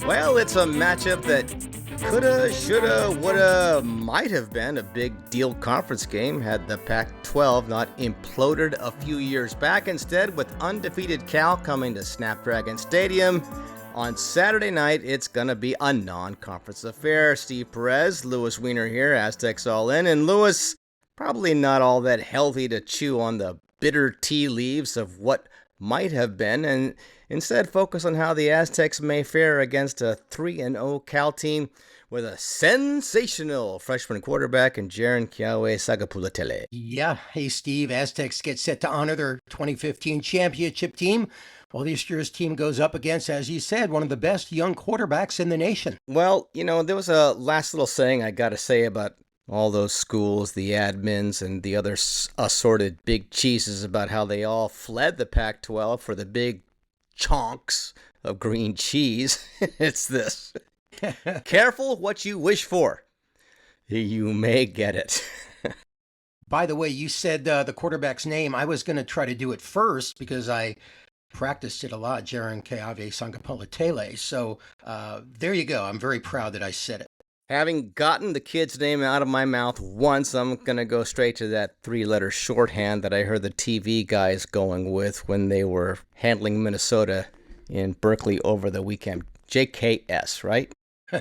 Well, it's a matchup that coulda, shoulda, woulda, might have been a big deal conference game had the Pac-12 not imploded a few years back. Instead, with undefeated Cal coming to Snapdragon Stadium on Saturday night, it's gonna be a non-conference affair. Steve Perez, Louis Weiner here, Aztecs All In, and Louis, probably not all that healthy to chew on the bitter tea leaves of what might have been, and instead focus on how the Aztecs may fare against a 3-0 Cal team with a sensational freshman quarterback in Jaren Kiawe Sagapulatele. Yeah. Hey, Steve. Aztecs get set to honor their 2015 championship team, while this year's team goes up against, as you said, one of the best young quarterbacks in the nation. Well, there was a last little saying I gotta say about all those schools, the admins, and the other assorted big cheeses about how they all fled the Pac-12 for the big chonks of green cheese. It's this. Careful what you wish for. You may get it. By the way, you said the quarterback's name. I was going to try to do it first because I practiced it a lot, Jaren Kiawe Sagapulatele. So there you go. I'm very proud that I said it. Having gotten the kid's name out of my mouth once, I'm going to go straight to that 3-letter shorthand that I heard the TV guys going with when they were handling Minnesota in Berkeley over the weekend. JKS, right?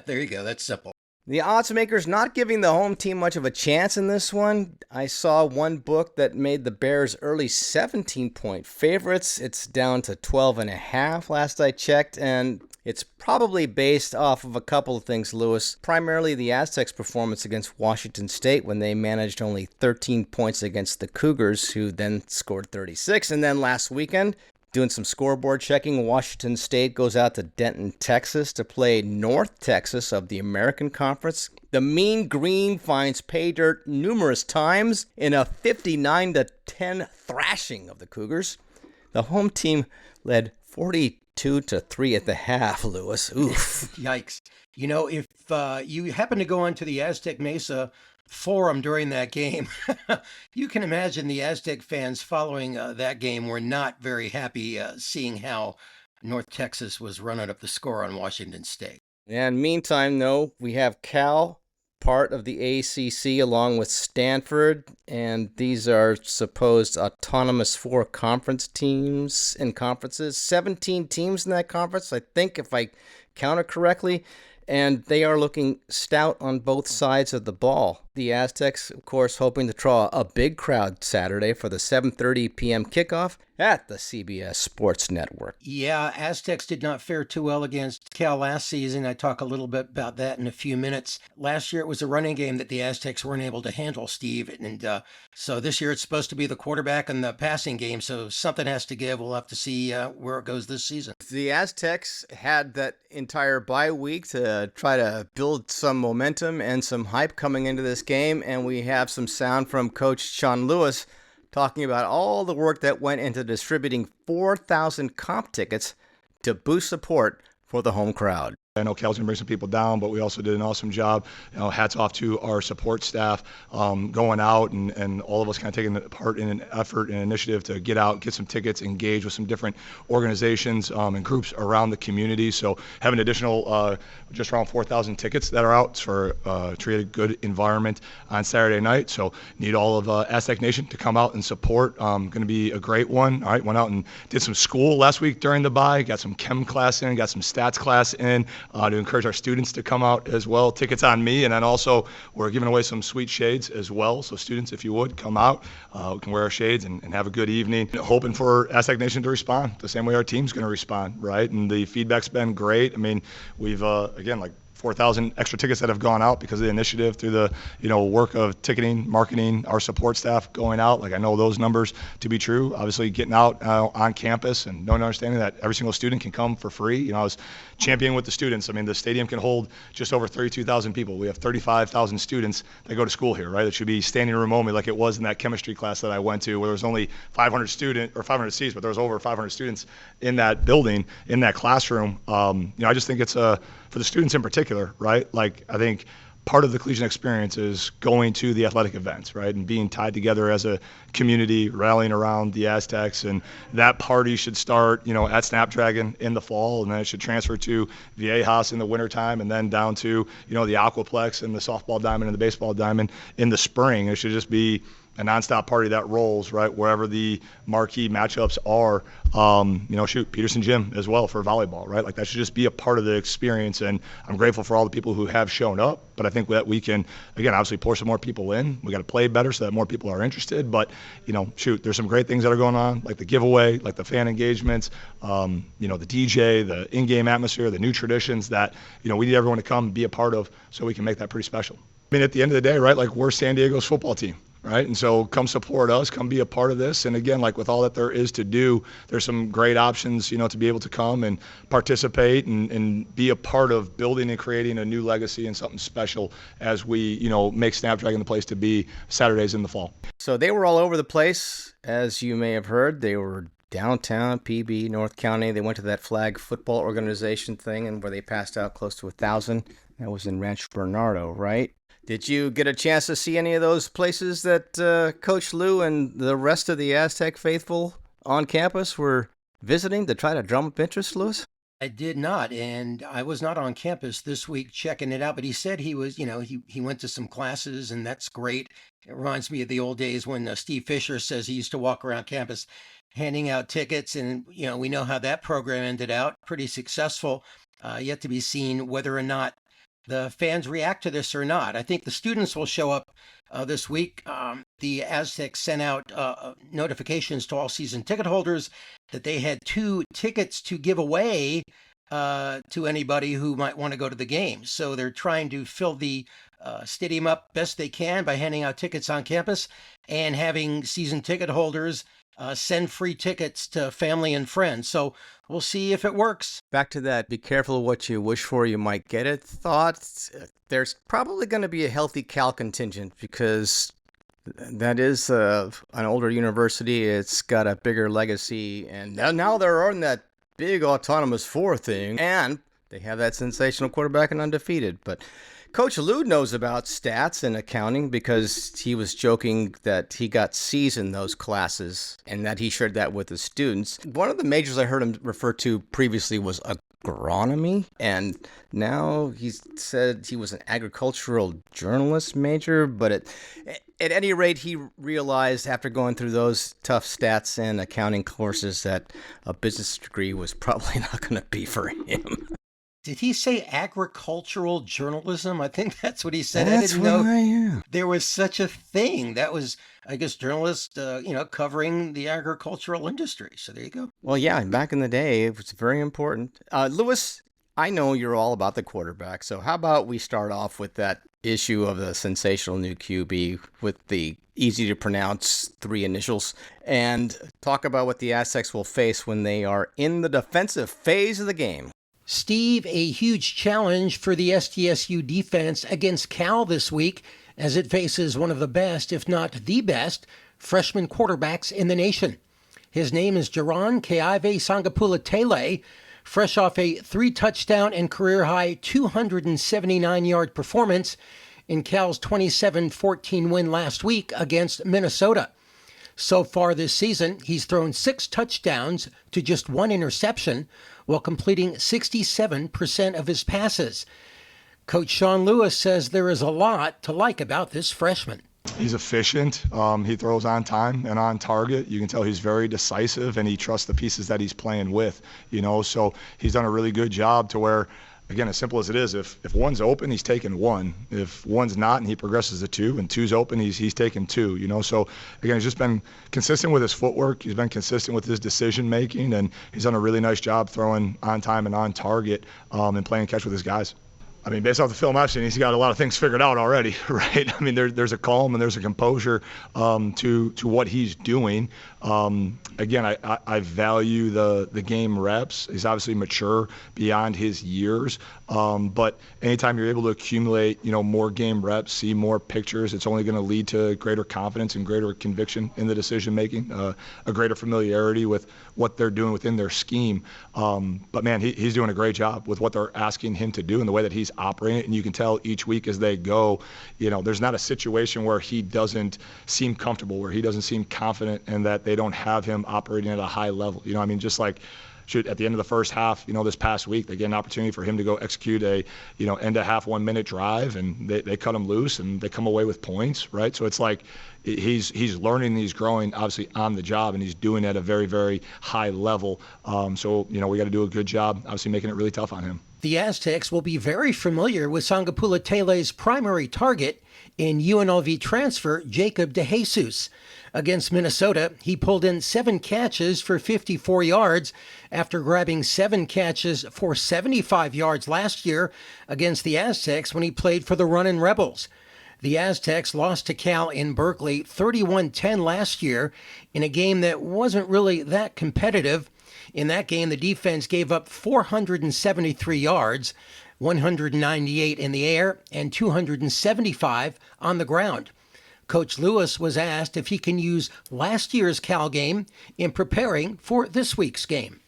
There you go. That's simple. The odds makers not giving the home team much of a chance in this one. I saw one book that made the Bears early 17-point favorites. It's down to 12.5 last I checked, and it's probably based off of a couple of things, Louis. Primarily the Aztecs' performance against Washington State when they managed only 13 points against the Cougars, who then scored 36. And then last weekend, doing some scoreboard checking, Washington State goes out to Denton, Texas to play North Texas of the American Conference. The Mean Green finds pay dirt numerous times in a 59-10 thrashing of the Cougars. The home team led 42-3 at the half, Louis. Oof. Yikes. If you happen to go onto the Aztec Mesa forum during that game, you can imagine the Aztec fans following that game were not very happy seeing how North Texas was running up the score on Washington State. And meantime, though, we have Cal, part of the ACC, along with Stanford, and these are supposed autonomous 4 conference teams in conferences. 17 teams in that conference, I think, if I counted correctly. And they are looking stout on both sides of the ball. The Aztecs, of course, hoping to draw a big crowd Saturday for the 7:30 p.m. kickoff at the CBS Sports Network. Yeah, Aztecs did not fare too well against Cal last season. I talk a little bit about that in a few minutes. Last year, it was a running game that the Aztecs weren't able to handle, Steve. And so this year, it's supposed to be the quarterback and the passing game. So something has to give. We'll have to see where it goes this season. The Aztecs had that entire bye week to try to build some momentum and some hype coming into this game, and we have some sound from Coach Sean Lewis talking about all the work that went into distributing 4,000 comp tickets to boost support for the home crowd. I know Cal's going to bring some people down, but we also did an awesome job. Hats off to our support staff going out and all of us kind of taking part in an effort and initiative to get out, get some tickets, engage with some different organizations and groups around the community. So have an additional just around 4,000 tickets that are out for a good environment on Saturday night. So need all of Aztec Nation to come out and support. Going to be a great one. All right, went out and did some school last week during the bye, got some chem class in, got some stats class in. To encourage our students to come out as well. Tickets on me, and then also we're giving away some sweet shades as well. So students, if you would, come out. We can wear our shades and have a good evening. Hoping for Aztec Nation to respond the same way our team's going to respond, right? And the feedback's been great. I mean, we've, again, like 4,000 extra tickets that have gone out because of the initiative through the work of ticketing, marketing, our support staff going out. Like I know those numbers to be true. Obviously getting out on campus and knowing and understanding that every single student can come for free. I was championing with the students. I mean, the stadium can hold just over 32,000 people. We have 35,000 students that go to school here, right? It should be standing room only like it was in that chemistry class that I went to where there was only 500 seats, but there was over 500 students in that building, in that classroom. I just think it's for the students in particular, right? Like I think part of the collegiate experience is going to the athletic events, right, and being tied together as a community, rallying around the Aztecs. And that party should start, at Snapdragon in the fall, and then it should transfer to Viejas in the wintertime, and then down to, the Aquaplex and the softball diamond and the baseball diamond in the spring. It should just be a nonstop party that rolls, right, wherever the marquee matchups are. Peterson Gym as well for volleyball, right? Like, that should just be a part of the experience. And I'm grateful for all the people who have shown up, but I think that we can, again, obviously pour some more people in. We got to play better so that more people are interested. But, there's some great things that are going on, like the giveaway, like the fan engagements, the DJ, the in-game atmosphere, the new traditions that, we need everyone to come be a part of so we can make that pretty special. I mean, at the end of the day, right, like, we're San Diego's football team. Right. And so come support us, come be a part of this. And again, like with all that there is to do, there's some great options, to be able to come and participate and be a part of building and creating a new legacy and something special as we, make Snapdragon the place to be Saturdays in the fall. So they were all over the place, as you may have heard. They were downtown, PB, North County. They went to that flag football organization thing and where they passed out close to 1,000. That was in Rancho Bernardo, right? Did you get a chance to see any of those places that Coach Lou and the rest of the Aztec faithful on campus were visiting to try to drum up interest, Louis? I did not, and I was not on campus this week checking it out, but he said he was, he went to some classes, and that's great. It reminds me of the old days when Steve Fisher says he used to walk around campus handing out tickets, and, we know how that program ended out, pretty successful. Yet to be seen whether or not the fans react to this or not. I think the students will show up this week. The Aztecs sent out notifications to all season ticket holders that they had 2 tickets to give away to anybody who might want to go to the game. So they're trying to fill the stadium up best they can by handing out tickets on campus and having season ticket holders send free tickets to family and friends. So we'll see if it works. Back to that, be careful what you wish for, you might get it thought. There's probably going to be a healthy Cal contingent because that is an older university. It's got a bigger legacy. And now they're on that big autonomous 4 thing. And they have that sensational quarterback and undefeated. But Coach Lou knows about stats and accounting because he was joking that he got C's in those classes and that he shared that with his students. One of the majors I heard him refer to previously was agronomy, and now he said he was an agricultural journalist major, but at any rate, he realized after going through those tough stats and accounting courses that a business degree was probably not going to be for him. Did he say agricultural journalism? I think that's what he said. That's I didn't know I am. there was such a thing. That was, I guess, journalists, covering the agricultural industry. So there you go. Well, yeah, back in the day, it was very important. Louis, I know you're all about the quarterback, so how about we start off with that issue of the sensational new QB with the easy-to-pronounce 3 initials and talk about what the Aztecs will face when they are in the defensive phase of the game. Steve, a huge challenge for the SDSU defense against Cal this week as it faces one of the best, if not the best, freshman quarterbacks in the nation. His name is Jaron Keave Sangapula-Tele, fresh off a 3-touchdown and career-high 279-yard performance in Cal's 27-14 win last week against Minnesota. So far this season, he's thrown 6 touchdowns to just 1 interception, while completing 67% of his passes. Coach Sean Lewis says there is a lot to like about this freshman. He's efficient. He throws on time and on target. You can tell he's very decisive, and he trusts the pieces that he's playing with. So he's done a really good job to where, again, as simple as it is, if one's open, he's taking 1. If one's not, and he progresses to 2, and 2's open, he's taking 2. So again, he's just been consistent with his footwork. He's been consistent with his decision making, and he's done a really nice job throwing on time and on target and playing catch with his guys. I mean, based off the film I've seen, he's got a lot of things figured out already, right? I mean, there's a calm and there's a composure to what he's doing. Again, I value the game reps. He's obviously mature beyond his years, but anytime you're able to accumulate, more game reps, see more pictures, it's only going to lead to greater confidence and greater conviction in the decision making, a greater familiarity with what they're doing within their scheme. But man, he's doing a great job with what they're asking him to do and the way that he's operating it. And you can tell each week as they go, there's not a situation where he doesn't seem comfortable, where he doesn't seem confident, and that they don't have him operating at a high level. Just like at the end of the first half, this past week, they get an opportunity for him to go execute a, end of half 1 minute drive, and they cut him loose and they come away with points, right? So it's like he's learning, he's growing obviously on the job, and he's doing it at a very, very high level. So we got to do a good job, obviously making it really tough on him. The Aztecs will be very familiar with Sangapula Tele's primary target in UNLV transfer, Jacob DeJesus. Against Minnesota, he pulled in 7 catches for 54 yards after grabbing 7 catches for 75 yards last year against the Aztecs when he played for the Runnin' Rebels. The Aztecs lost to Cal in Berkeley 31-10 last year in a game that wasn't really that competitive. In that game, the defense gave up 473 yards, 198 in the air, and 275 on the ground. Coach Lewis was asked if he can use last year's Cal game in preparing for this week's game.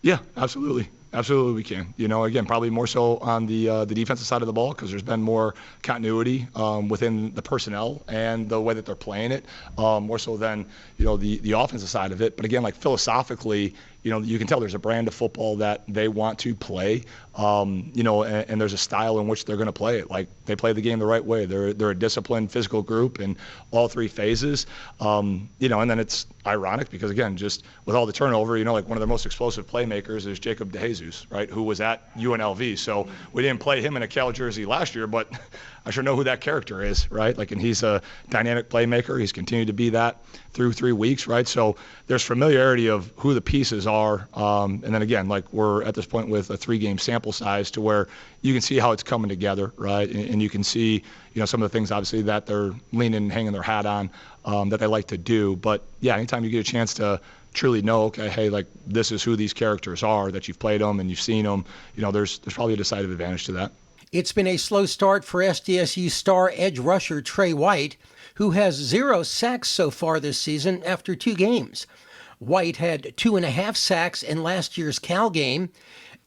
Yeah, absolutely. Absolutely we can. Again, probably more so on the defensive side of the ball, because there's been more continuity within the personnel and the way that they're playing it, more so than, the offensive side of it. But again, like philosophically, you can tell there's a brand of football that they want to play, and there's a style in which they're going to play it. Like, they play the game the right way. They're a disciplined, physical group in all 3 phases, and then it's ironic because, again, just with all the turnover, like one of their most explosive playmakers is Jacob DeJesus, right, who was at UNLV. So we didn't play him in a Cal jersey last year, but I sure know who that character is, right? And he's a dynamic playmaker. He's continued to be that through 3 weeks, right? So there's familiarity of who the pieces are. And then again, we're at this point with a 3-game sample size to where you can see how it's coming together, right? And you can see, some of the things obviously that they're leaning and hanging their hat on that they like to do. But yeah, anytime you get a chance to truly know, okay, hey, this is who these characters are, that you've played them and you've seen them, there's probably a decided advantage to that. It's been a slow start for SDSU star edge rusher Trey White, who has 0 sacks so far this season after 2 games. White had 2.5 sacks in last year's Cal game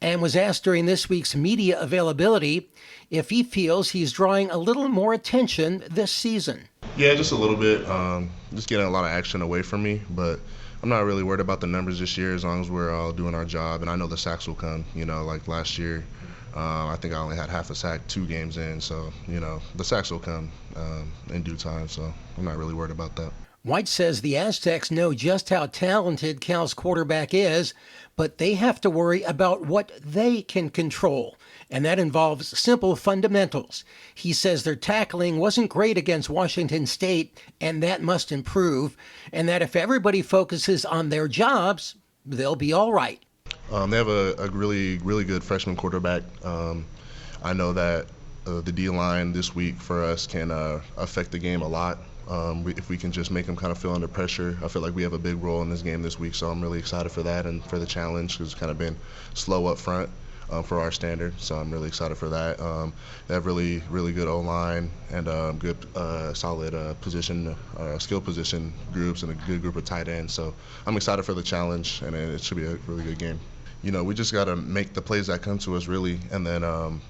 and was asked during this week's media availability if he feels he's drawing a little more attention this season. Yeah, just a little bit. Just getting a lot of action away from me, but I'm not really worried about the numbers this year as long as we're all doing our job. And I know the sacks will come, like last year. I think I only had half a sack 2 games in, so, the sacks will come in due time, so I'm not really worried about that. White says the Aztecs know just how talented Cal's quarterback is, but they have to worry about what they can control, and that involves simple fundamentals. He says their tackling wasn't great against Washington State, and that must improve, and that if everybody focuses on their jobs, they'll be all right. They have a really, really good freshman quarterback. I know that the D-line this week for us can affect the game a lot. If we can just make them kind of feel under pressure, I feel like we have a big role in this game this week, so I'm really excited for that and for the challenge, because it's kind of been slow up front for our standard, so I'm really excited for that. They have really, really good O-line and good, solid skill position groups and a good group of tight ends, so I'm excited for the challenge, and it should be a really good game. We just got to make the plays that come to us, really, and then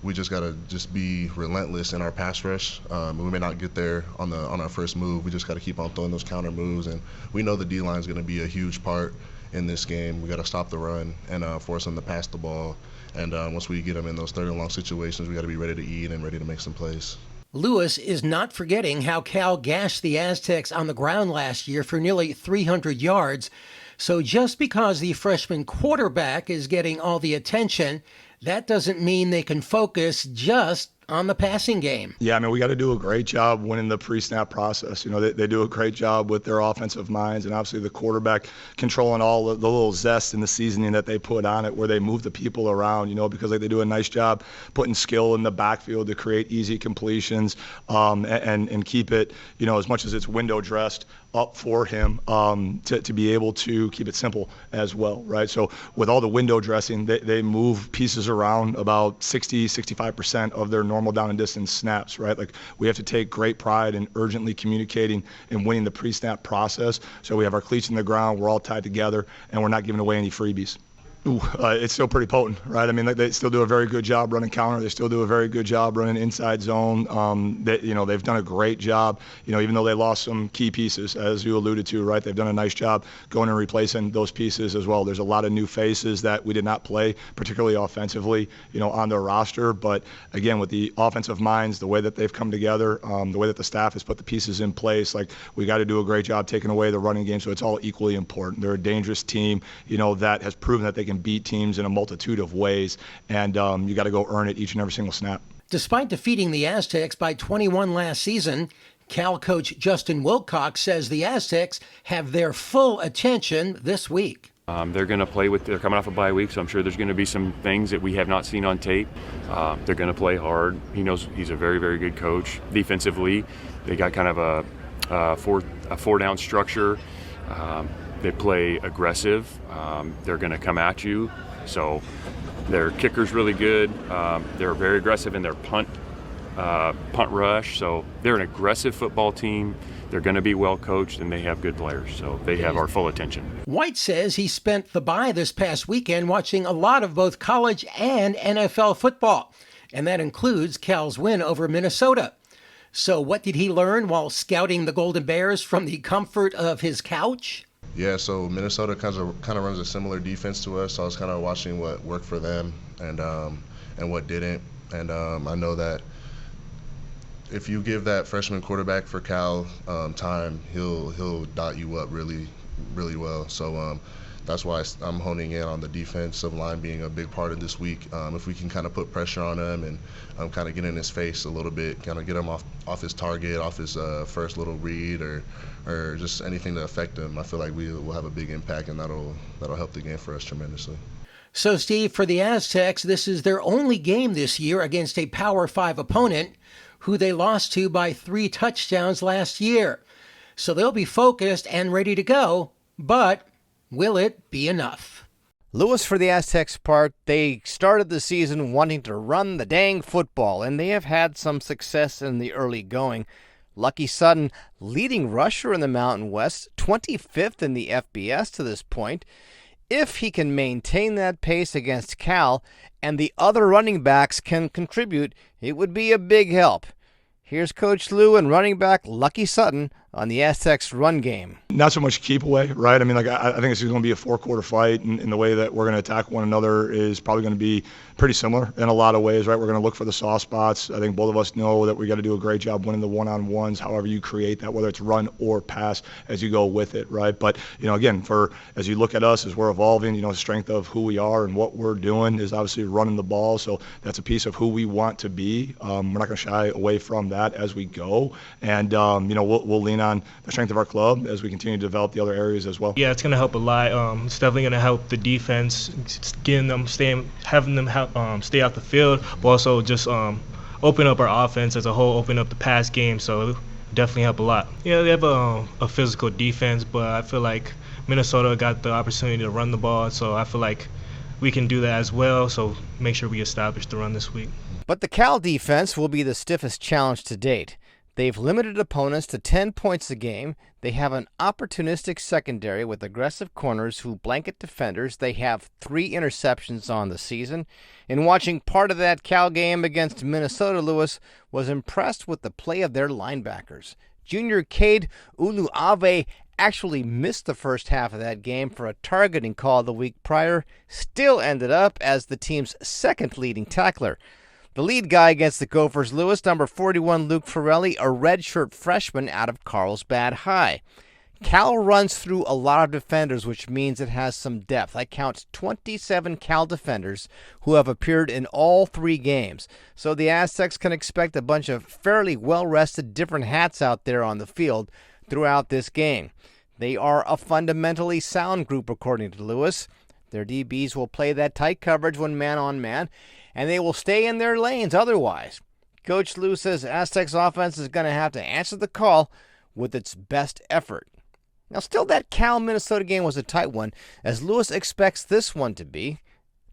we just got to just be relentless in our pass rush. We may not get there on our first move. We just got to keep on throwing those counter moves, and we know the D-line is going to be a huge part in this game. We got to stop the run and force them to pass the ball. And once we get them in those 3rd and long situations, we got to be ready to eat and ready to make some plays. Lewis is not forgetting how Cal gashed the Aztecs on the ground last year for nearly 300 yards. So just because the freshman quarterback is getting all the attention, that doesn't mean they can focus just on the passing game. Yeah, we got to do a great job winning the pre-snap process. They do a great job with their offensive minds, and obviously the quarterback controlling all the little zest and the seasoning that they put on it, where they move the people around, because they do a nice job putting skill in the backfield to create easy completions, and keep it, as much as it's window dressed, up for him to be able to keep it simple as well, right? So with all the window dressing, they move pieces around about 65% of their normal down and distance snaps, right? We have to take great pride in urgently communicating and winning the pre-snap process. So we have our cleats in the ground, we're all tied together, and we're not giving away any freebies. It's still pretty potent, right? I mean, they still do a very good job running counter. They still do a very good job running inside zone. They've done a great job. Even though they lost some key pieces, as you alluded to, right? They've done a nice job going and replacing those pieces as well. There's a lot of new faces that we did not play, particularly offensively, on their roster. But again, with the offensive minds, the way that they've come together, the way that the staff has put the pieces in place, like we got to do a great job taking away the running game. So it's all equally important. They're a dangerous team, that has proven that they can beat teams in a multitude of ways, and you got to go earn it each and every single snap. Despite defeating the Aztecs by 21 last season, Cal coach Justin Wilcox says the Aztecs have their full attention this week. They're going to play they're coming off a bye week, so I'm sure there's going to be some things that we have not seen on tape. They're going to play hard. He knows he's a very, very good coach. Defensively, they got kind of a four-down structure. They play aggressive. They're going to come at you. So their kicker's really good. They're very aggressive in their punt rush. So they're an aggressive football team. They're going to be well coached, and they have good players. So they have our full attention. White says he spent the bye this past weekend watching a lot of both college and NFL football, and that includes Cal's win over Minnesota. So what did he learn while scouting the Golden Bears from the comfort of his couch? Yeah, so Minnesota kind of runs a similar defense to us. So I was kind of watching what worked for them and what didn't. And I know that if you give that freshman quarterback for Cal time, he'll dot you up really, really well. So that's why I'm honing in on the defensive line being a big part of this week. If we can kind of put pressure on him and kind of get in his face a little bit, kind of get him off his target, off his first little read, or just anything to affect him, I feel like we will have a big impact, and that'll help the game for us tremendously. So, Steve, for the Aztecs, this is their only game this year against a Power 5 opponent who they lost to by 3 touchdowns last year. So they'll be focused and ready to go, but will it be enough? Louis, for the Aztecs' part, they started the season wanting to run the dang football, and they have had some success in the early going. Lucky Sutton, leading rusher in the Mountain West, 25th in the FBS to this point. If he can maintain that pace against Cal and the other running backs can contribute, it would be a big help. Here's Coach Lou and running back Lucky Sutton on the Aztecs' run game. Not so much keep away, right? I mean, I think it's going to be a 4-quarter fight, and the way that we're going to attack one another is probably going to be pretty similar in a lot of ways, right? We're going to look for the soft spots. I think both of us know that we got to do a great job winning the one-on-ones, however you create that, whether it's run or pass as you go with it, right? But, again, as you look at us as we're evolving, the strength of who we are and what we're doing is obviously running the ball. So that's a piece of who we want to be. We're not going to shy away from that as we go. And, we'll lean on the strength of our club as we continue to develop the other areas as well. Yeah, it's going to help a lot. It's definitely going to help the defense, having them stay off the field, but also just open up our offense as a whole, open up the pass game. So it'll definitely help a lot. Yeah, they have a physical defense, but I feel like Minnesota got the opportunity to run the ball, so I feel like we can do that as well. So make sure we establish the run this week. But the Cal defense will be the stiffest challenge to date. They've limited opponents to 10 points a game. They have an opportunistic secondary with aggressive corners who blanket defenders. They have 3 interceptions on the season. In watching part of that Cal game against Minnesota, Lewis was impressed with the play of their linebackers. Junior Cade Uluave actually missed the first half of that game for a targeting call the week prior, still ended up as the team's second leading tackler. The lead guy against the Gophers, Lewis, number 41, Luke Farrelly, a redshirt freshman out of Carlsbad High. Cal runs through a lot of defenders, which means it has some depth. I count 27 Cal defenders who have appeared in all 3 games. So the Aztecs can expect a bunch of fairly well-rested different hats out there on the field throughout this game. They are a fundamentally sound group, according to Lewis. Their DBs will play that tight coverage when man-on-man, and they will stay in their lanes otherwise. Coach Lou says Aztecs offense is going to have to answer the call with its best effort. Now, still, that Cal-Minnesota game was a tight one, as Lewis expects this one to be.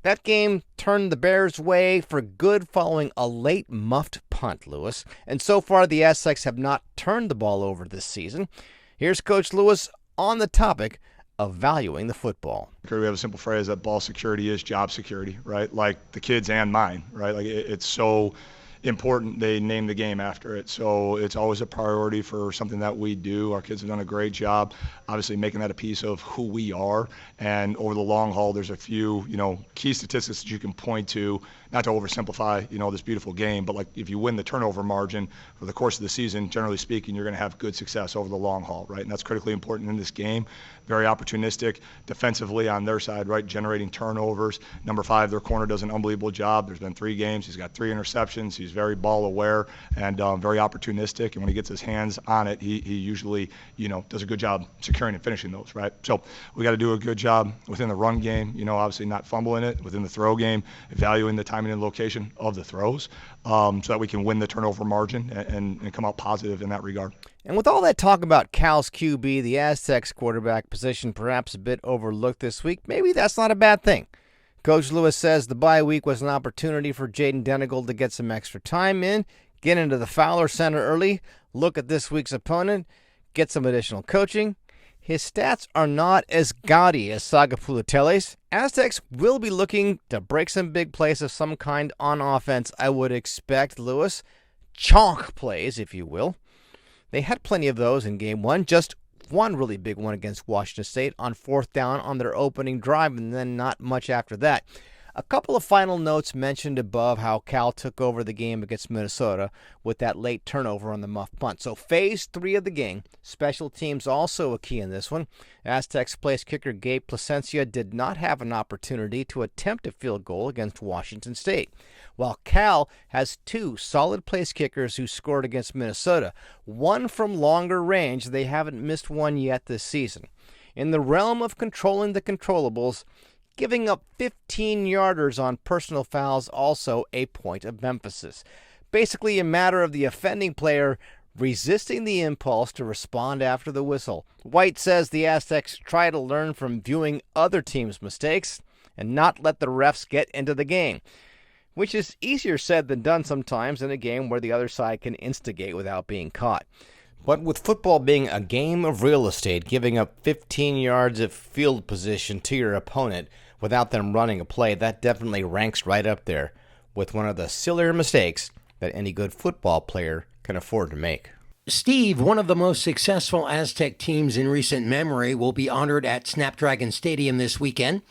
That game turned the Bears' way for good following a late muffed punt, Lewis. And so far, the Aztecs have not turned the ball over this season. Here's Coach Lewis on the topic of valuing the football. We have a simple phrase that ball security is job security, right? Like the kids and mine, right? Like it's so important they name the game after it. So it's always a priority for something that we do. Our kids have done a great job, obviously making that a piece of who we are. And over the long haul, there's a few, key statistics that you can point to, not to oversimplify, this beautiful game, but like if you win the turnover margin for the course of the season, generally speaking, you're going to have good success over the long haul, right? And that's critically important in this game. Very opportunistic defensively on their side, right? Generating turnovers. Number 5, their corner does an unbelievable job. There's been 3 games. He's got 3 interceptions. He's very ball aware and very opportunistic. And when he gets his hands on it, he usually, does a good job securing and finishing those, right? So we got to do a good job within the run game, obviously not fumbling it, within the throw game, evaluating the timing and location of the throws so that we can win the turnover margin and come out positive in that regard. And with all that talk about Cal's QB, the Aztecs quarterback position perhaps a bit overlooked this week, maybe that's not a bad thing. Coach Lewis says the bye week was an opportunity for Jaden Denigal to get some extra time in, get into the Fowler Center early, look at this week's opponent, get some additional coaching. His stats are not as gaudy as Sagapulutele's. Aztecs will be looking to break some big plays of some kind on offense, I would expect, Lewis. Chonk plays, if you will. They had plenty of those in Game 1, just one really big one against Washington State on 4th down on their opening drive, and then not much after that. A couple of final notes mentioned above how Cal took over the game against Minnesota with that late turnover on the muff punt. So phase 3 of the game, special teams also a key in this one. Aztecs place kicker Gabe Placencia did not have an opportunity to attempt a field goal against Washington State, while Cal has 2 solid place kickers who scored against Minnesota. One from longer range, they haven't missed one yet this season. In the realm of controlling the controllables, giving up 15-yarders on personal fouls also a point of emphasis. Basically a matter of the offending player resisting the impulse to respond after the whistle. White says the Aztecs try to learn from viewing other teams' mistakes and not let the refs get into the game, which is easier said than done sometimes in a game where the other side can instigate without being caught. But with football being a game of real estate, giving up 15 yards of field position to your opponent without them running a play, that definitely ranks right up there with one of the sillier mistakes that any good football player can afford to make. Steve, one of the most successful Aztec teams in recent memory, will be honored at Snapdragon Stadium this weekend.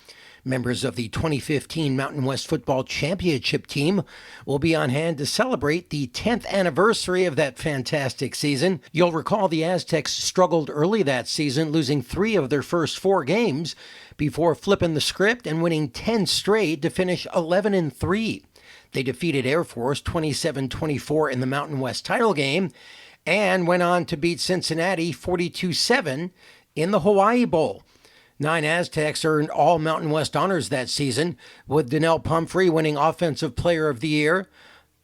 Members of the 2015 Mountain West Football Championship team will be on hand to celebrate the 10th anniversary of that fantastic season. You'll recall the Aztecs struggled early that season, losing 3 of their first 4 games before flipping the script and winning 10 straight to finish 11-3. They defeated Air Force 27-24 in the Mountain West title game and went on to beat Cincinnati 42-7 in the Hawaii Bowl. 9 Aztecs earned all Mountain West honors that season, with Donnell Pumphrey winning Offensive Player of the Year,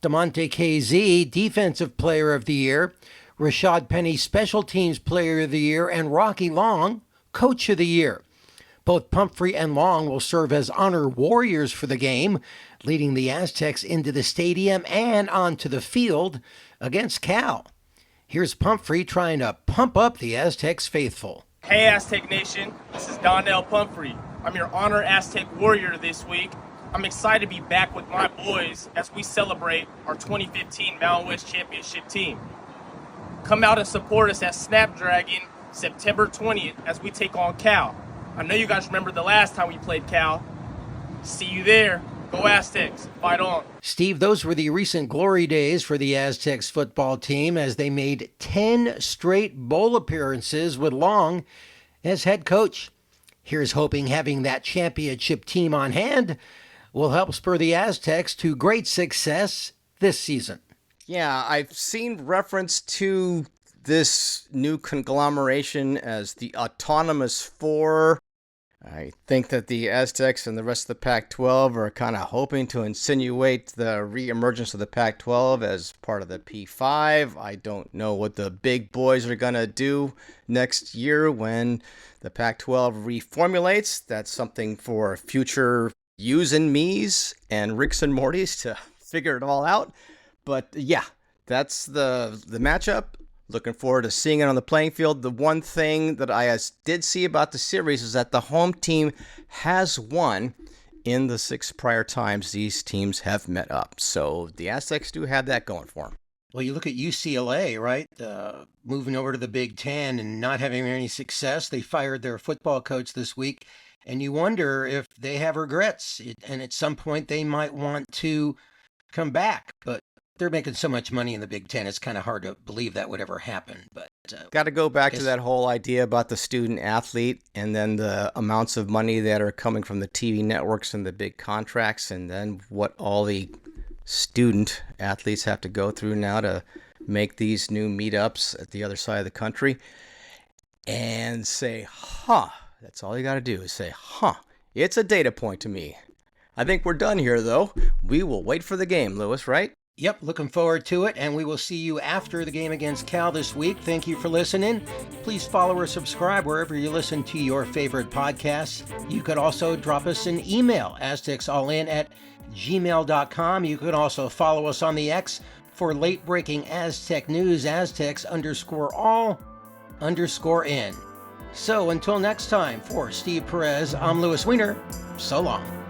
DeMonte KZ Defensive Player of the Year, Rashad Penny Special Teams Player of the Year, and Rocky Long Coach of the Year. Both Pumphrey and Long will serve as honor warriors for the game, leading the Aztecs into the stadium and onto the field against Cal. Here's Pumphrey trying to pump up the Aztecs faithful. Hey Aztec Nation, this is Donnell Pumphrey. I'm your Honor Aztec Warrior this week. I'm excited to be back with my boys as we celebrate our 2015 Mountain West Championship team. Come out and support us at Snapdragon September 20th as we take on Cal. I know you guys remember the last time we played Cal. See you there. Go Aztecs. Fight on. Steve, those were the recent glory days for the Aztecs football team as they made 10 straight bowl appearances with Long as head coach. Here's hoping having that championship team on hand will help spur the Aztecs to great success this season. Yeah, I've seen reference to this new conglomeration as the Autonomous Four. I think that the Aztecs and the rest of the Pac-12 are kind of hoping to insinuate the re-emergence of the Pac-12 as part of the P5. I don't know what the big boys are going to do next year when the Pac-12 reformulates. That's something for future yous and me's and Ricks and Mortys to figure it all out. But yeah, that's the matchup. Looking forward to seeing it on the playing field. The one thing that I did see about the series is that the home team has won in the 6 prior times these teams have met up. So the Aztecs do have that going for them. Well, you look at UCLA, right? Moving over to the Big Ten and not having any success. They fired their football coach this week. And you wonder if they have regrets. And at some point, they might want to come back. But they're making so much money in the Big Ten, it's kind of hard to believe that would ever happen. But got to go back to that whole idea about the student athlete and then the amounts of money that are coming from the TV networks and the big contracts, and then what all the student athletes have to go through now to make these new meetups at the other side of the country. And say, that's all you got to do is say, it's a data point to me. I think we're done here, though. We will wait for the game, Lewis, right? Yep, looking forward to it, and we will see you after the game against Cal this week. Thank you for listening. Please follow or subscribe wherever you listen to your favorite podcasts. You could also drop us an email, aztecsallin@gmail.com. You could also follow us on the X for late-breaking Aztec news, Aztecs_all_in. So until next time, for Steve Perez, I'm Louis Weiner. So long.